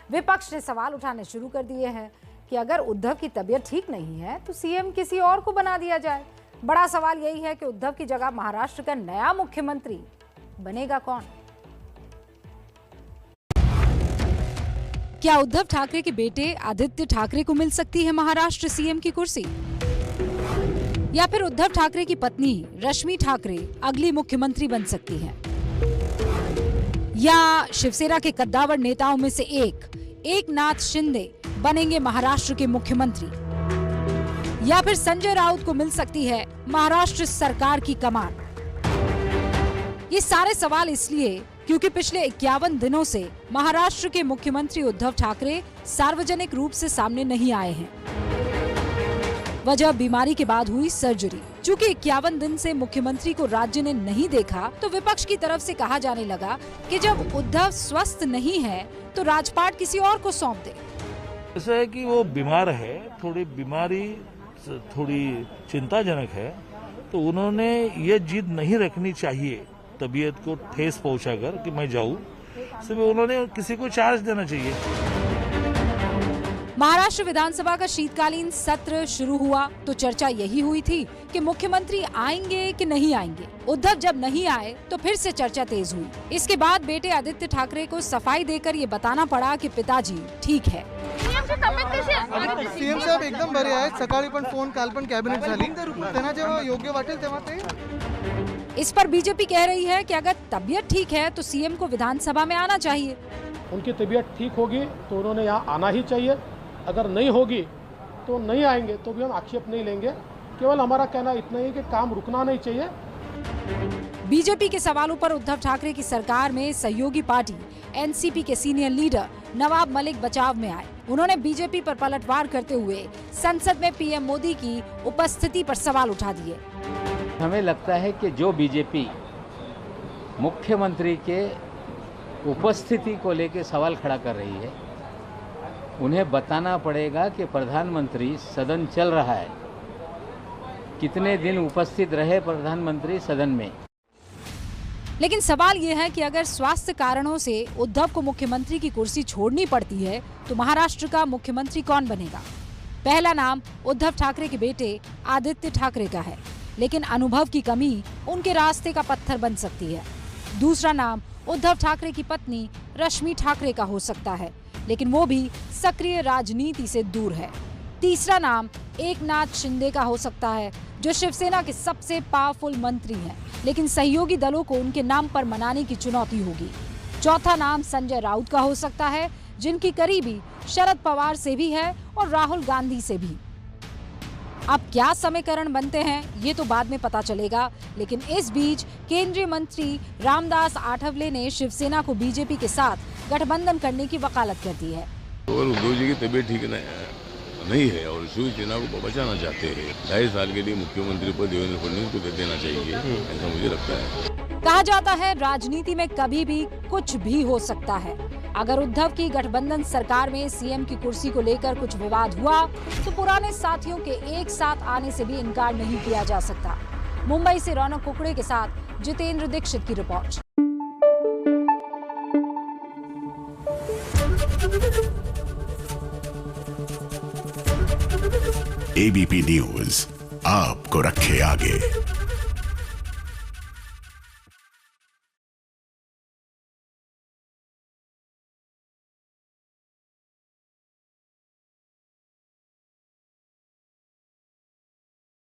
विपक्ष ने सवाल उठाने शुरू कर दिए हैं कि अगर उद्धव की तबीयत ठीक नहीं है तो सीएम किसी और को बना दिया जाए। बड़ा सवाल यही है कि उद्धव की जगह महाराष्ट्र का नया मुख्यमंत्री बनेगा कौन? क्या उद्धव ठाकरे के बेटे आदित्य ठाकरे को मिल सकती है महाराष्ट्र सीएम की कुर्सी, या फिर उद्धव ठाकरे की पत्नी रश्मि ठाकरे अगली मुख्यमंत्री बन सकती हैं, या शिवसेना के कद्दावर नेताओं में से एकनाथ शिंदे बनेंगे महाराष्ट्र के मुख्यमंत्री, या फिर संजय राउत को मिल सकती है महाराष्ट्र सरकार की कमान। ये सारे सवाल इसलिए क्योंकि पिछले 51 दिनों से महाराष्ट्र के मुख्यमंत्री उद्धव ठाकरे सार्वजनिक रूप से सामने नहीं आए हैं। वजह बीमारी के बाद हुई सर्जरी। चूंकि 51 दिन से मुख्यमंत्री को राज्य ने नहीं देखा तो विपक्ष की तरफ से कहा जाने लगा कि जब उद्धव स्वस्थ नहीं है तो राजपाट किसी और को सौंप दे। ऐसा है कि वो बीमार है, थोड़ी बीमारी थोड़ी चिंताजनक है, तो उन्होंने ये जिद नहीं रखनी चाहिए तबीयत को ठेस पहुंचाकर कि मैं जाऊं। सिर्फ उन्होंने किसी को चार्ज देना चाहिए। महाराष्ट्र विधानसभा का शीतकालीन सत्र शुरू हुआ तो चर्चा यही हुई थी कि मुख्यमंत्री आएंगे कि नहीं आएंगे। उद्धव जब नहीं आए तो फिर से चर्चा तेज हुई। इसके बाद बेटे आदित्य ठाकरे को सफाई देकर ये बताना पड़ा कि पिताजी ठीक है। सीएम साहेब एकदम बरे आहेत। सकाळी पण फोन, काल पण कॅबिनेट झाली। त्यांना जेव्हा योग्य वाटेल तेव्हा ते। इस पर बीजेपी कह रही है कि अगर तबीयत ठीक है तो सीएम को विधानसभा में आना चाहिए। उनकी तबीयत ठीक होगी तो उन्होंने यहाँ आना ही चाहिए, अगर नहीं होगी तो नहीं आएंगे तो भी हम आक्षेप नहीं लेंगे। केवल हमारा कहना इतना ही कि काम रुकना नहीं चाहिए। बीजेपी के सवालों पर उद्धव ठाकरे की सरकार में सहयोगी पार्टी एनसीपी के सीनियर लीडर नवाब मलिक बचाव में आए। उन्होंने बीजेपी पर पलटवार करते हुए संसद में पीएम मोदी की उपस्थिति पर सवाल उठा दिए। हमें लगता है कि जो बीजेपी मुख्यमंत्री के उपस्थिति को लेकर सवाल खड़ा कर रही है, उन्हें बताना पड़ेगा कि प्रधानमंत्री सदन चल रहा है, कितने दिन उपस्थित रहे प्रधानमंत्री सदन में। लेकिन सवाल यह है कि अगर स्वास्थ्य कारणों से उद्धव को मुख्यमंत्री की कुर्सी छोड़नी पड़ती है तो महाराष्ट्र का मुख्यमंत्री कौन बनेगा? पहला नाम उद्धव ठाकरे के बेटे आदित्य ठाकरे का है, लेकिन अनुभव की कमी उनके रास्ते का पत्थर बन सकती है। दूसरा नाम उद्धव ठाकरे की पत्नी रश्मि ठाकरे का हो सकता है, लेकिन वो भी सक्रिय राजनीति से दूर है। तीसरा नाम एकनाथ शिंदे का हो सकता है, जो शिवसेना के सबसे पावरफुल मंत्री हैं, लेकिन सहयोगी दलों को उनके नाम पर मनाने की चुनौती होगी। चौथा नाम संजय राउत का हो सकता है, जिनकी करीबी शरद पवार से भी है और राहुल गांधी से भी। अब क्या समीकरण बनते हैं ये तो बाद में पता चलेगा, लेकिन इस बीच केंद्रीय मंत्री रामदास आठवले ने शिवसेना को बीजेपी के साथ गठबंधन करने की वकालत कर दी है। और उद्धव जी की तबीयत ठीक नहीं है और शिवसेना को बचाना चाहते हैं। 2.5 साल के लिए मुख्यमंत्री पद देवेंद्र फडणवीस को दे देना चाहिए, ऐसा मुझे लगता है। कहा जाता है राजनीति में कभी भी कुछ भी हो सकता है। अगर उद्धव की गठबंधन सरकार में सीएम की कुर्सी को लेकर कुछ विवाद हुआ तो पुराने साथियों के एक साथ आने से भी इनकार नहीं किया जा सकता। मुंबई से रौनक कुकड़े के साथ जितेंद्र दीक्षित की रिपोर्ट। एबीपी न्यूज आपको रखे आगे।